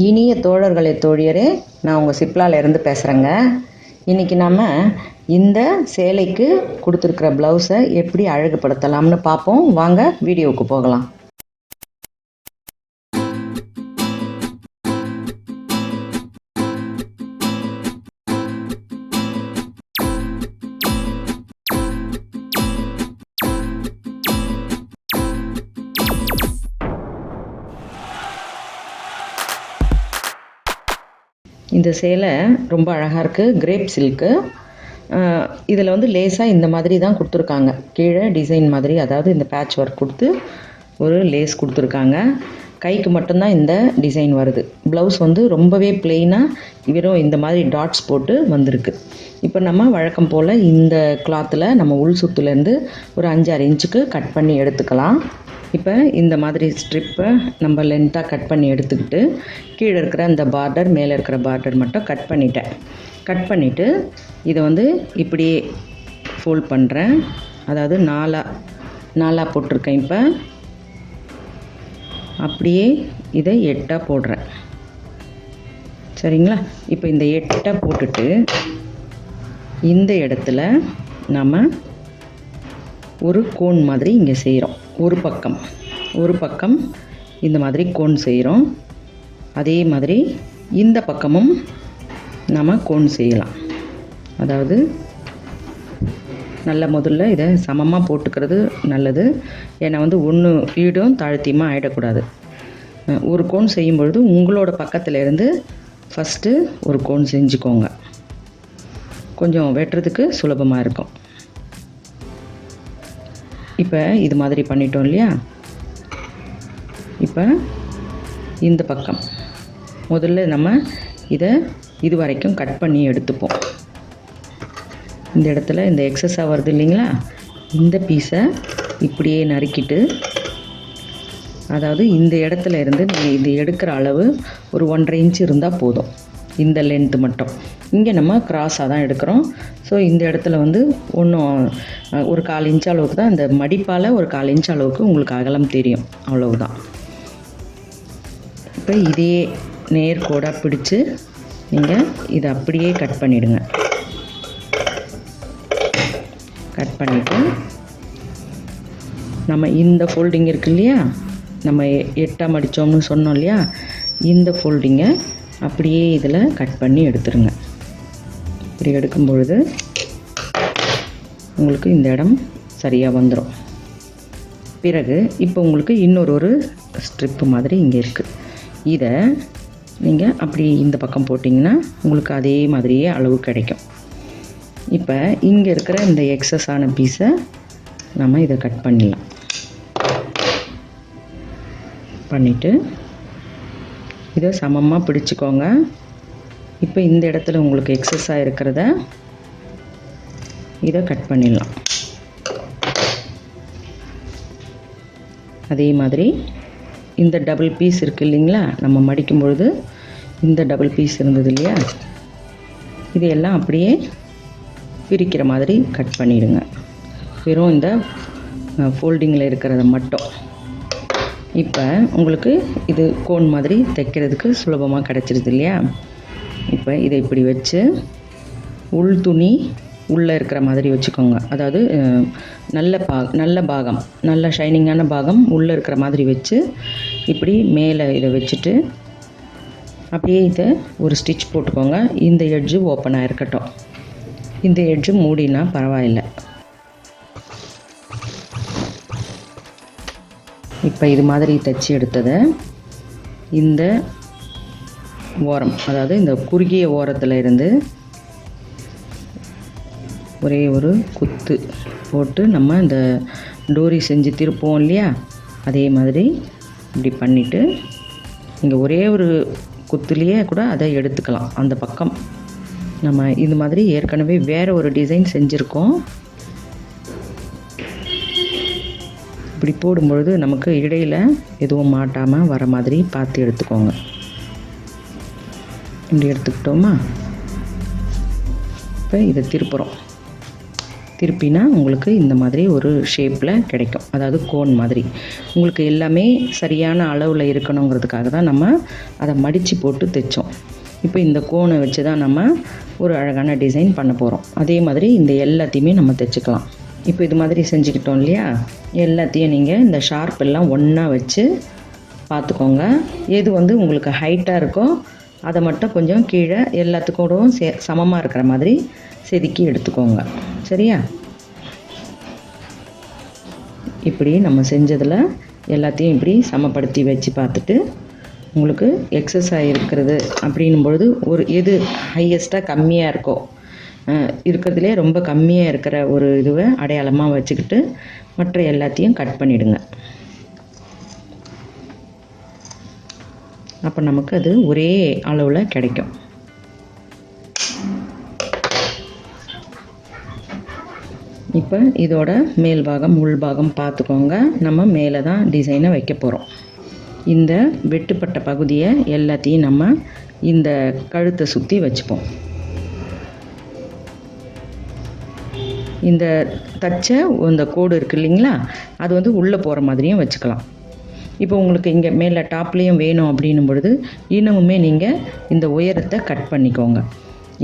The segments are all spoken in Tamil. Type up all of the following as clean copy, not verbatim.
இனிய தோழர்களே தோழியரே, நான் உங்கள் சிப்லால இருந்து பேசுகிறேங்க. இன்றைக்கி நம்ம இந்த சேலைக்கு கொடுத்துருக்குற ப்ளவுஸை எப்படி அழகுபடுத்தலாம்னு பார்ப்போம். வாங்க வீடியோவுக்கு போகலாம். இந்த சேலை ரொம்ப அழகாக இருக்குது. Crepe silk. இதில் வந்து லேஸாக இந்த மாதிரி தான் கொடுத்துருக்காங்க. கீழே டிசைன் மாதிரி, அதாவது இந்த பேட்ச் ஒர்க் கொடுத்து ஒரு லேஸ் கொடுத்துருக்காங்க. கைக்கு மட்டும்தான் இந்த டிசைன் வருது. ப்ளவுஸ் வந்து ரொம்பவே பிளெயினாக வெறும் இந்த மாதிரி டாட்ஸ் போட்டு வந்திருக்கு. இப்போ நம்ம வழக்கம் போல் இந்த கிளாத்தில் நம்ம உள் சுற்றுலேருந்து ஒரு 5-6 இன்ச்சுக்கு கட் பண்ணி எடுத்துக்கலாம். இப்போ இந்த மாதிரி ஸ்ட்ரிப்பை நம்ம லென்த்தாக கட் பண்ணி எடுத்துக்கிட்டு கீழே இருக்கிற அந்த பார்டர், மேலே இருக்கிற பார்டர் மட்டும் கட் பண்ணிட்டேன். கட் பண்ணிவிட்டு இதை வந்து இப்படியே ஃபோல்ட் பண்ணுறேன். அதாவது நாலாக போட்டிருக்கேன். இப்போ அப்படியே இதை 8ஆக போடுறேன். சரிங்களா? இப்போ இந்த 8ஆக போட்டுட்டு இந்த இடத்துல நம்ம ஒரு கோன் மாதிரி இங்கே செய்கிறோம். ஒரு பக்கம் இந்த மாதிரி கோன் செய்கிறோம். அதே மாதிரி இந்த பக்கமும் நம்ம கோன் செய்யலாம். அதாவது நல்ல முதல்ல இதை சமமாக போட்டுக்கிறது நல்லது. ஏன்னா வந்து ஒன்று ஈடும் தாழ்த்தியமாக ஆகிடக்கூடாது. ஒரு கோன் செய்யும் பொழுது உங்களோட பக்கத்தில் இருந்து ஃபஸ்ட்டு ஒரு கோன் செஞ்சுக்கோங்க. கொஞ்சம் வெட்டுறதுக்கு சுலபமாக இருக்கும். இப்போ இது மாதிரி பண்ணிட்டோம் இல்லையா? இப்போ இந்த பக்கம் முதல்ல நம்ம இதை இது வரைக்கும் கட் பண்ணி எடுத்துப்போம். இந்த இடத்துல இந்த எக்ஸஸாக வருது இல்லைங்களா? இந்த பீஸை இப்படியே நறுக்கிட்டு, அதாவது இந்த இடத்துல இருந்து நீங்கள் இது எடுக்கிற அளவு ஒரு 1.5 இன்ச் இருந்தால் போதும். இந்த லென்த்து மட்டும். இங்கே நம்ம கிராஸாக தான் எடுக்கிறோம். ஸோ இந்த இடத்துல வந்து ஒரு 1/4 இன்ச் அளவுக்கு தான், இந்த மடிப்பால் ஒரு 1/4 இன்ச் அளவுக்கு உங்களுக்கு அகலம் தெரியும். அவ்வளவுதான். இப்போ இதே நேர்கோடாக பிடிச்சு நீங்கள் இதை அப்படியே கட் பண்ணிவிடுங்க. கட் பண்ணிவிட்டு நம்ம இந்த ஃபோல்டிங் இருக்கு இல்லையா, நம்ம 8ஆக மடித்தோம்னு சொன்னோம் இல்லையா, இந்த ஃபோல்டிங்கை அப்படியே இதில் கட் பண்ணி எடுத்துருங்க. இப்படி எடுக்கும் பொழுது உங்களுக்கு இந்த இடம் சரியாக வந்துடும். பிறகு இப்போ உங்களுக்கு இன்னொரு ஸ்ட்ரிப்பு மாதிரி இங்கே இருக்குது. இதை நீங்கள் அப்படி இந்த பக்கம் போட்டிங்கன்னா உங்களுக்கு அதே மாதிரியே அளவு கிடைக்கும். இப்போ இங்கே இருக்கிற இந்த எக்ஸஸான பீஸை நம்ம இதை கட் பண்ணிடலாம். பண்ணிவிட்டு இதை சமமாக பிடிச்சிக்கோங்க. இப்போ இந்த இடத்துல உங்களுக்கு எக்ஸஸாக இருக்கிறத இதை கட் பண்ணிடலாம். அதே மாதிரி இந்த டபுள் பீஸ் இருக்குது இல்லைங்களா, நம்ம மடிக்கும் பொழுது இந்த டபுள் பீஸ் இருந்தது இல்லையா, இதையெல்லாம் அப்படியே பிரிக்கிற மாதிரி கட் பண்ணிடுங்க. வெறும் இந்த ஃபோல்டிங்கில் இருக்கிறத மட்டும். இப்போ உங்களுக்கு இது கோன் மாதிரி தைக்கிறதுக்கு சுலபமாக கிடச்சிருது இல்லையா? இப்போ இதை இப்படி வச்சு உள் துணி உள்ளே இருக்கிற மாதிரி வச்சுக்கோங்க. அதாவது நல்ல பாகம், நல்ல ஷைனிங்கான பாகம் உள்ளே இருக்கிற மாதிரி வச்சு இப்படி மேலே இதை வச்சுட்டு அப்படியே இதை ஒரு ஸ்டிச் போட்டுக்கோங்க. இந்த எட்ஜு ஓப்பனாக இருக்கட்டும். இந்த எட்ஜு மூடினா பரவாயில்லை. இப்போ இது மாதிரி தைச்சி எடுத்ததை இந்த ஓரம், அதாவது இந்த குறுகிய ஓரத்தில் இருந்து ஒரே ஒரு குத்து போட்டு நம்ம இந்த டோரி செஞ்சு திருப்போம் இல்லையா, அதே மாதிரி இப்படி பண்ணிவிட்டு இங்கே ஒரே ஒரு குத்துலேயே கூட அதை எடுத்துக்கலாம். அந்த பக்கம் நம்ம இது மாதிரி ஏற்கனவே வேறு ஒரு டிசைன் செஞ்சுருக்கோம். இப்படி போடும்பொழுது நமக்கு இடையில் எதுவும் மாட்டாமல் வர மாதிரி பார்த்து எடுத்துக்கோங்க. இப்படி எடுத்துக்கிட்டோமா? இப்போ இதை திருப்புறோம். திருப்பினா உங்களுக்கு இந்த மாதிரி ஒரு ஷேப்பில் கிடைக்கும். அதாவது கோன் மாதிரி. உங்களுக்கு எல்லாமே சரியான அளவில் இருக்கணுங்கிறதுக்காக தான் நம்ம அதை மடித்து போட்டு தைச்சோம். இப்போ இந்த கோனை வச்சு தான் நம்ம ஒரு அழகான டிசைன் பண்ண போகிறோம். அதே மாதிரி இந்த எல்லாத்தையுமே நம்ம தைச்சிக்கலாம். இப்போ இது மாதிரி செஞ்சுக்கிட்டோம் இல்லையா, எல்லாத்தையும் நீங்கள் இந்த ஷார்ப் எல்லாம் ஒன்றா வச்சு பார்த்துக்கோங்க. எது உங்களுக்கு ஹைட்டாக இருக்கோ அதை மட்டும் கொஞ்சம் கீழே எல்லாத்துக்கூடவும் சமமாக இருக்கிற மாதிரி செதுக்கி எடுத்துக்கோங்க. சரியா? இப்படி நம்ம செஞ்சதில் எல்லாத்தையும் இப்படி சமப்படுத்தி வச்சு பார்த்துட்டு உங்களுக்கு எக்ஸஸ் ஆகிருக்கிறது அப்படின்னும் பொழுது எது ஹையஸ்ட்டாக கம்மியாக இருக்கோ, இருக்கிறதுலே ரொம்ப கம்மியாக இருக்கிற ஒரு இதுவை அடையாளமாக வச்சுக்கிட்டு மற்ற எல்லாத்தையும் கட் பண்ணிவிடுங்க. அப்போ நமக்கு அது ஒரே அளவில் கிடைக்கும். இப்போ இதோட மேல் பாகம் உள் பாகம் பார்த்துக்கோங்க. நம்ம மேலே தான் டிசைனை வைக்க போகிறோம். இந்த வெட்டுப்பட்ட பகுதியை எல்லாத்தையும் நம்ம இந்த கழுத்தை சுற்றி வச்சுப்போம். இந்த தச்ச இந்த கோடு இருக்குது இல்லைங்களா, அது உள்ளே போகிற மாதிரியும் வச்சுக்கலாம். இப்போ உங்களுக்கு இங்கே மேலே டாப்லேயும் வேணும் அப்படின்னும் பொழுது இன்னமுமே நீங்கள் இந்த உயரத்தை கட் பண்ணிக்கோங்க.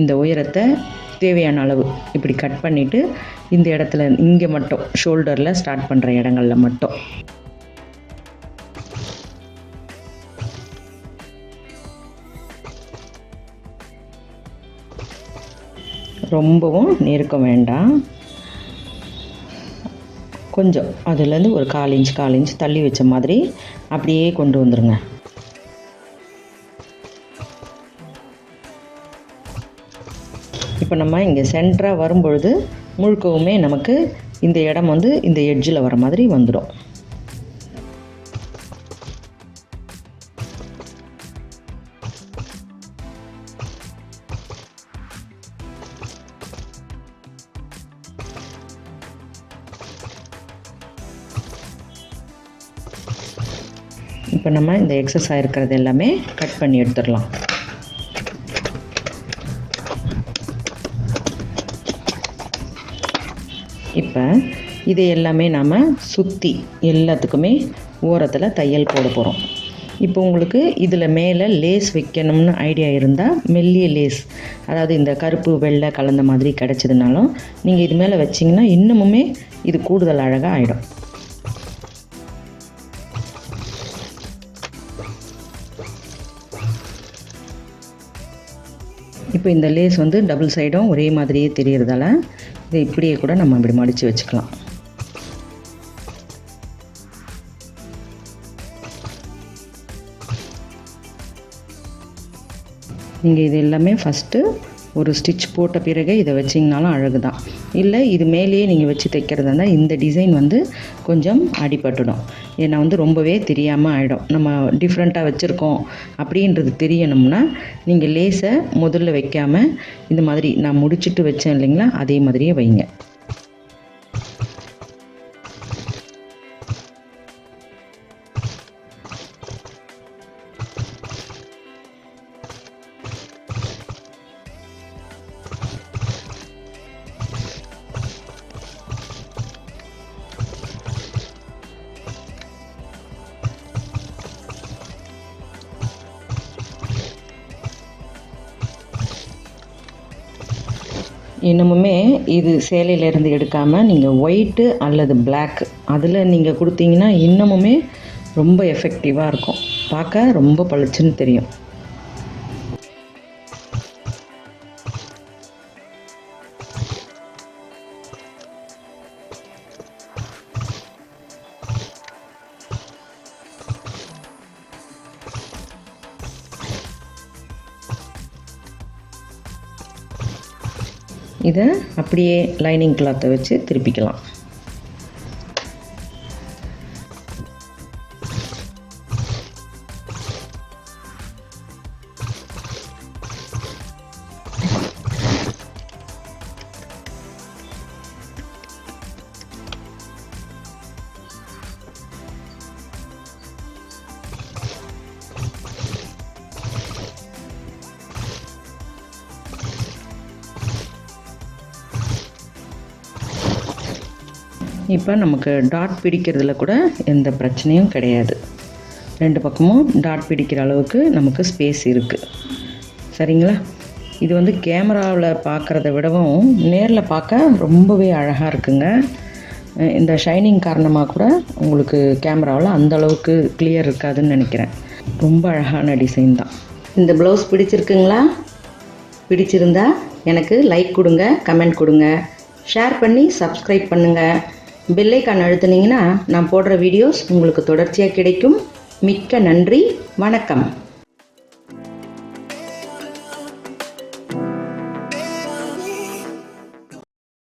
இந்த உயரத்தை தேவையான அளவு இப்படி கட் பண்ணிவிட்டு இந்த இடத்துல இங்கே மட்டும் ஷோல்டரில் ஸ்டார்ட் பண்ணுற இடங்களில் மட்டும் ரொம்பவும் நெருக்க வேண்டாம். கொஞ்சம் அதுலேருந்து ஒரு 1/4 இன்ச் தள்ளி வச்ச மாதிரி அப்படியே கொண்டு வந்துடுங்க. இப்போ நம்ம இங்கே சென்டராக வரும்பொழுது முழுக்கவுமே நமக்கு இந்த இடம் இந்த எட்ஜில் வர மாதிரி வந்துடும். இப்போ நம்ம இந்த எக்ஸஸ் ஆகிருக்கிறது எல்லாமே கட் பண்ணி எடுத்துடலாம். இப்போ இதை எல்லாமே நாம் சுற்றி எல்லாத்துக்குமே ஓரத்தில் தையல் போட போகிறோம். இப்போ உங்களுக்கு இதில் மேலே லேஸ் வைக்கணும்னு ஐடியா இருந்தால் மெல்லிய லேஸ், அதாவது இந்த கருப்பு வெள்ளை கலந்த மாதிரி கிடச்சதுனாலும் நீங்கள் இது மேலே வச்சிங்கன்னா இன்னமுமே இது கூடுதல் அழகாக ஆகிடும். இப்போ இந்த லேஸ் டபுள் சைடும் ஒரே மாதிரியே தெரியறதால இதை இப்படியே கூட நம்ம இப்படி மடித்து வச்சுக்கலாம். நீங்கள் இது எல்லாமே ஃபஸ்ட்டு ஒரு ஸ்டிச் போட்ட பிறகு இதை வச்சிங்கனாலும் அழகு தான். இல்லை இது மேலேயே நீங்கள் வச்சு தைக்கிறதா இருந்தால் இந்த டிசைன் கொஞ்சம் அடிபட்டுடும். ஏன்னா ரொம்பவே தெரியாமல் ஆகிடும். நம்ம டிஃப்ரெண்ட்டாக வச்சுருக்கோம் அப்படின்றது தெரியணும்னா நீங்கள் லேஸை முதல்ல வைக்காமல் இந்த மாதிரி நான் முடிச்சுட்டு வச்சேன் இல்லைங்களா, அதே மாதிரியே வைங்க. இன்னமுமே இது சேலையிலேருந்து எடுக்காமல் நீங்கள் ஒயிட்டு அல்லது பிளாக் அதில் நீங்கள் கொடுத்தீங்கன்னா இன்னமுமே ரொம்ப எஃபெக்டிவாக இருக்கும். பார்க்க ரொம்ப பளிச்சுன்னு தெரியும். இதை அப்படியே லைனிங் கிளாத்தை வச்சு திருப்பிக்கலாம். இப்போ நமக்கு டாட் பிடிக்கிறதுல கூட எந்த பிரச்சனையும் கிடையாது. 2 பக்கமும் டாட் பிடிக்கிற அளவுக்கு நமக்கு ஸ்பேஸ் இருக்குது. சரிங்களா? இது வந்து கேமராவில் பார்க்குறத விடவும் நேரில் பார்க்க ரொம்பவே அழகாக இருக்குங்க. இந்த ஷைனிங் காரணமாக கூட உங்களுக்கு கேமராவில் அந்தளவுக்கு கிளியர் இருக்காதுன்னு நினைக்கிறேன். ரொம்ப அழகான டிசைன் தான். இந்த ப்ளவுஸ் பிடிச்சிருக்குங்களா? பிடிச்சிருந்தா எனக்கு லைக் கொடுங்க, கமெண்ட் கொடுங்க, ஷேர் பண்ணி சப்ஸ்கிரைப் பண்ணுங்கள். பெல் ஐக்கான் அழுத்துனீங்கன்னா நான் போடுற வீடியோஸ் உங்களுக்கு தொடர்ச்சியாக கிடைக்கும். மிக்க நன்றி. வணக்கம்.